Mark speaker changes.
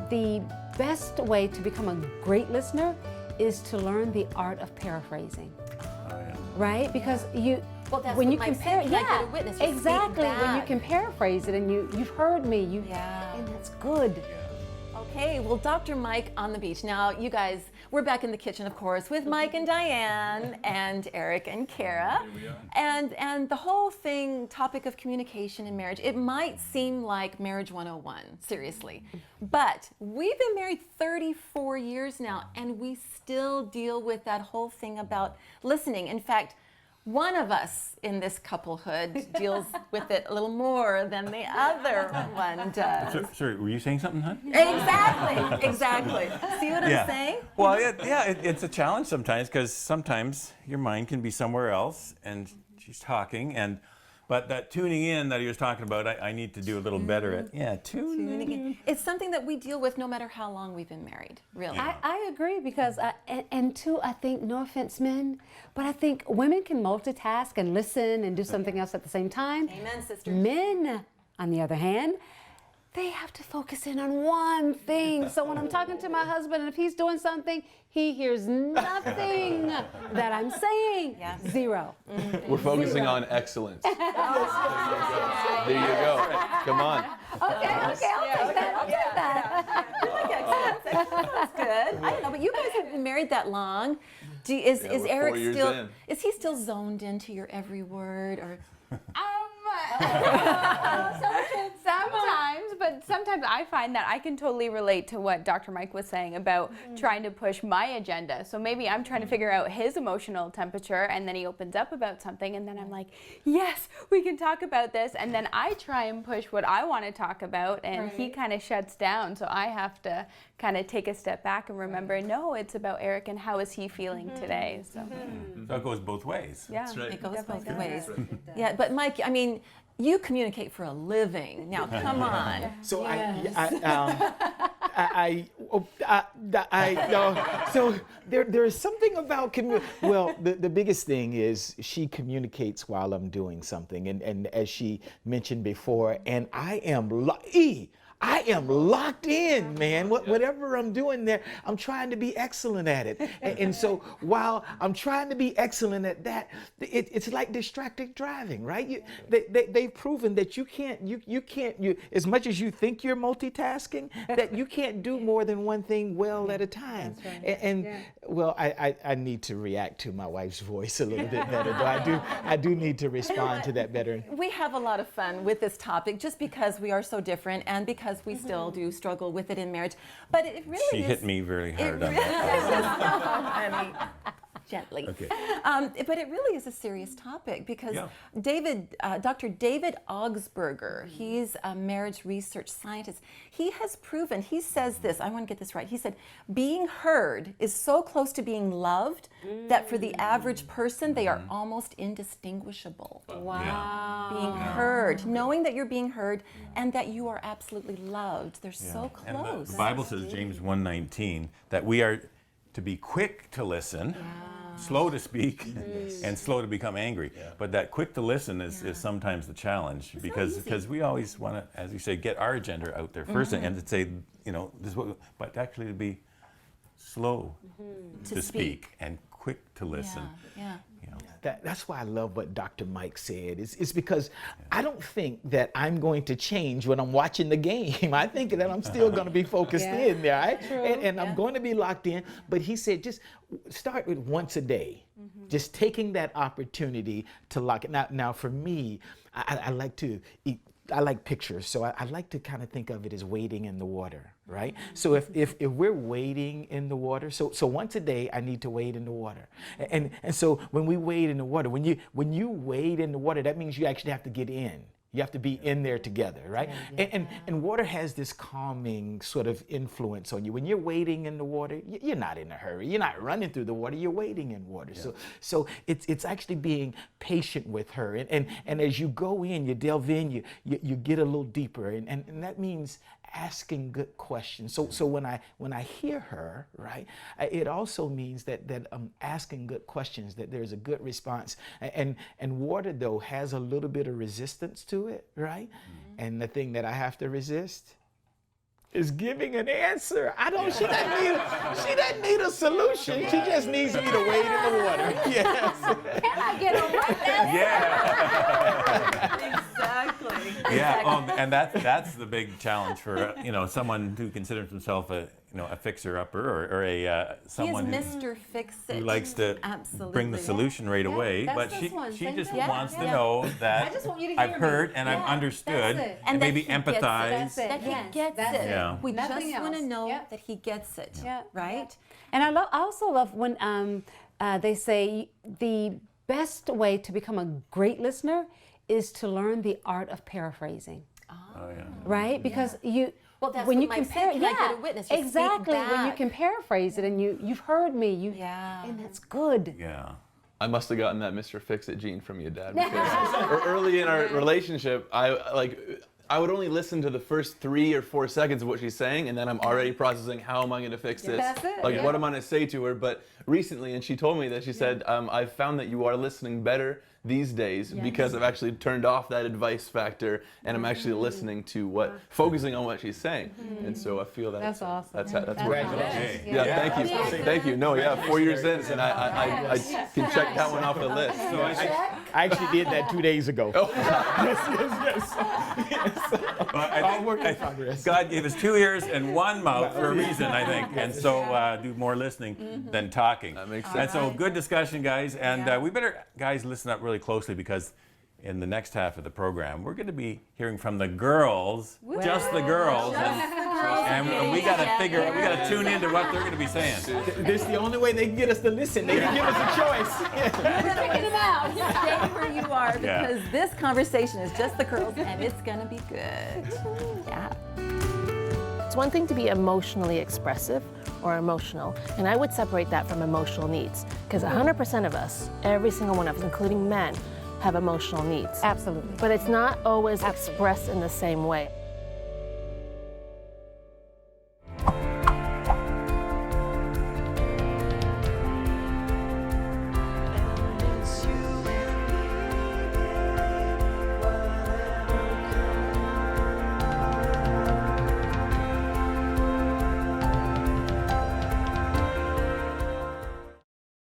Speaker 1: the best way to become a great listener is to learn the art of paraphrasing. Right? Because
Speaker 2: Well, that's
Speaker 1: when
Speaker 2: what
Speaker 1: you
Speaker 2: Mike
Speaker 1: compare,
Speaker 2: said, you might get a witness, you speak
Speaker 1: exactly. When you
Speaker 2: back.
Speaker 1: can paraphrase it, and you've heard me, and that's good.
Speaker 2: Okay, well, Dr. Mike on the beach. Now, you guys, we're back in the kitchen, of course, with Mike and Diane and Eric and Kara.
Speaker 3: Here we are.
Speaker 2: And the whole topic of communication in marriage, it might seem like Marriage 101, seriously. But we've been married 34 years now, and we still deal with that whole thing about listening. In fact, one of us in this couplehood deals with it a little more than the other one does.
Speaker 3: Sorry, were you saying something, hon?
Speaker 2: Exactly. See what I'm saying?
Speaker 3: Well, it's a challenge sometimes, because sometimes your mind can be somewhere else, and she's talking, but that tuning in that he was talking about, I need to do a little better at. Tuning in.
Speaker 2: It's something that we deal with no matter how long we've been married, really.
Speaker 1: I agree, because, and two, I think, no offense, men, but I think women can multitask and listen and do something else at the same time.
Speaker 2: Amen, sister.
Speaker 1: Men, on the other hand, they have to focus in on one thing. So when I'm talking to my husband, and if he's doing something, he hears nothing that I'm saying.
Speaker 2: Yeah.
Speaker 1: Zero.
Speaker 4: We're focusing on excellence. There you go. Come on.
Speaker 1: Okay, I'll take that.
Speaker 2: That's good. I don't know, but you guys have been married that long. Is
Speaker 4: we're
Speaker 2: Eric
Speaker 4: 4 years
Speaker 2: still?
Speaker 4: in.
Speaker 2: Is he still zoned into your every word, or?
Speaker 5: Sometimes, but sometimes I find that I can totally relate to what Dr. Mike was saying about trying to push my agenda. So maybe I'm trying to figure out his emotional temperature, and then he opens up about something, and then I'm like, yes, we can talk about this. And then I try and push what I want to talk about, and he kind of shuts down. So I have to kind of take a step back and remember, no, it's about Eric and how is he feeling today. So
Speaker 3: So it goes both ways.
Speaker 5: yeah.
Speaker 4: That's right.
Speaker 2: It goes both
Speaker 5: Definitely
Speaker 2: ways.
Speaker 4: does.
Speaker 2: Yeah, but Mike, I mean, you communicate for a living. Now, come on.
Speaker 6: So so there is something about well, the biggest thing is she communicates while I'm doing something, and as she mentioned before, and I am locked in, man. Whatever I'm doing there, I'm trying to be excellent at it. And so while I'm trying to be excellent at that, it's like distracted driving, right? They've proven that you can't, as much as you think you're multitasking, that you can't do more than one thing well at a time. Well, I need to react to my wife's voice a little bit better, though. I do need to respond to that better.
Speaker 2: We have a lot of fun with this topic just because we are so different and because we still do struggle with it in marriage. But it really
Speaker 3: She
Speaker 2: is.
Speaker 3: hit me very hard on that.
Speaker 2: Honey, gently.
Speaker 3: Okay.
Speaker 2: But it really is a serious topic because Dr. David Augsburger, he's a marriage research scientist. He has proven, he says this, I want to get this right. He said, being heard is so close to being loved that for the average person, they are almost indistinguishable.
Speaker 1: Wow.
Speaker 2: Being heard, knowing that you're being heard and that you are absolutely loved. They're so
Speaker 3: And
Speaker 2: close.
Speaker 3: the Bible says, James 1:19, that we are to be quick to listen, slow to speak, and slow to become angry. But that quick to listen is sometimes the challenge, because we always want to, as you say, get our agenda out there first, and to say, this is what, but actually to be slow to speak and quick to listen.
Speaker 2: Yeah.
Speaker 6: That's why I love what Dr. Mike said. It's because I don't think that I'm going to change when I'm watching the game. I think that I'm still going to be focused in there, right? And I'm going to be locked in. But he said, just start with once a day. Just taking that opportunity to lock it. Now for me, I like to eat. I like pictures, so I like to kind of think of it as wading in the water, right? So if we're wading in the water, so once a day I need to wade in the water, and so when we wade in the water, when you wade in the water, that means you actually have to get in. You have to be in there together, right? And water has this calming sort of influence on you. When you're wading in the water, you're not in a hurry. You're not running through the water. You're wading in water. So it's actually being patient with her. And as you go in, you delve in, you get a little deeper. And that means asking good questions. So when I hear her, right, it also means that I'm asking good questions, that there's a good response. And water, though, has a little bit of resistance to it, right? And the thing that I have to resist, is giving an answer. She doesn't need a solution. She just needs me to wade in the water. Yes.
Speaker 1: Can I get on right now?
Speaker 3: Yeah.
Speaker 2: Exactly.
Speaker 3: Yeah, and that's the big challenge for someone who considers himself a fixer-upper or a someone
Speaker 2: He is Mr. Fix-It.
Speaker 3: who likes to
Speaker 2: Absolutely.
Speaker 3: bring the solution right away,
Speaker 1: that's
Speaker 3: but
Speaker 1: this one.
Speaker 3: she
Speaker 1: Same
Speaker 3: just
Speaker 1: thing.
Speaker 3: wants to
Speaker 1: Yeah.
Speaker 3: know that
Speaker 1: I just want you to
Speaker 3: I've
Speaker 1: hear me.
Speaker 3: heard and I've
Speaker 1: Yeah,
Speaker 3: understood
Speaker 1: that's it.
Speaker 3: and
Speaker 2: that
Speaker 3: maybe
Speaker 2: he gets it.
Speaker 3: empathize.
Speaker 1: That's it.
Speaker 2: That he
Speaker 1: Yes,
Speaker 2: gets
Speaker 1: that's
Speaker 2: it.
Speaker 3: Yeah.
Speaker 2: We
Speaker 1: Nothing
Speaker 2: just want to
Speaker 1: else.
Speaker 2: know
Speaker 1: Yep.
Speaker 2: that he gets it.
Speaker 1: Yeah.
Speaker 2: Right?
Speaker 1: And I also love when they say the best way to become a great listener is to learn the art of paraphrasing.
Speaker 3: Oh, yeah.
Speaker 1: Right? Because you
Speaker 2: Well, that's
Speaker 1: when
Speaker 2: what
Speaker 1: you
Speaker 2: Mike
Speaker 1: compare,
Speaker 2: said, can I get a witness? Just speak
Speaker 1: exactly. When you
Speaker 2: back.
Speaker 1: can paraphrase it and you've heard me,
Speaker 2: Yeah.
Speaker 1: and that's good.
Speaker 3: Yeah.
Speaker 4: I must have gotten that Mr. Fix-It gene from you, Dad. Because early in our relationship, I would only listen to the first 3 or 4 seconds of what she's saying, and then I'm already processing how am I going to fix this?
Speaker 1: That's it,
Speaker 4: Like,
Speaker 1: yeah.
Speaker 4: what am I going to say to her? But recently, and she told me that she said, I've found that you are listening better these days because I've actually turned off that advice factor, and I'm actually listening to focusing on what she's saying. And so I feel that
Speaker 1: That's awesome.
Speaker 4: That's
Speaker 1: That's
Speaker 4: working.
Speaker 1: awesome.
Speaker 3: Hey.
Speaker 4: Yeah, thank you. Thank you. No, 4 years in, and I can check that one off the list.
Speaker 3: So
Speaker 6: I actually did that 2 days ago.
Speaker 3: But I think God gave us 2 ears and 1 mouth for a reason, I think, and so do more listening than talking.
Speaker 4: That makes
Speaker 3: And
Speaker 4: sense.
Speaker 3: so good discussion, guys, and we better, guys, listen up really closely because in the next half of the program, we're going to be hearing from the girls, just the girls, and we got to tune into what they're going to be saying.
Speaker 6: This is the only way they can get us to listen. They can give us a choice.
Speaker 1: Picking them out.
Speaker 2: Stay where you are
Speaker 3: Yeah.
Speaker 2: because this conversation is just the girls and it's going to be good. Yeah.
Speaker 7: It's one thing to be emotionally expressive or emotional, and I would separate that from emotional needs because 100% of us, every single one of us, including men, have emotional needs.
Speaker 1: Absolutely.
Speaker 7: But it's not always expressed in the same way.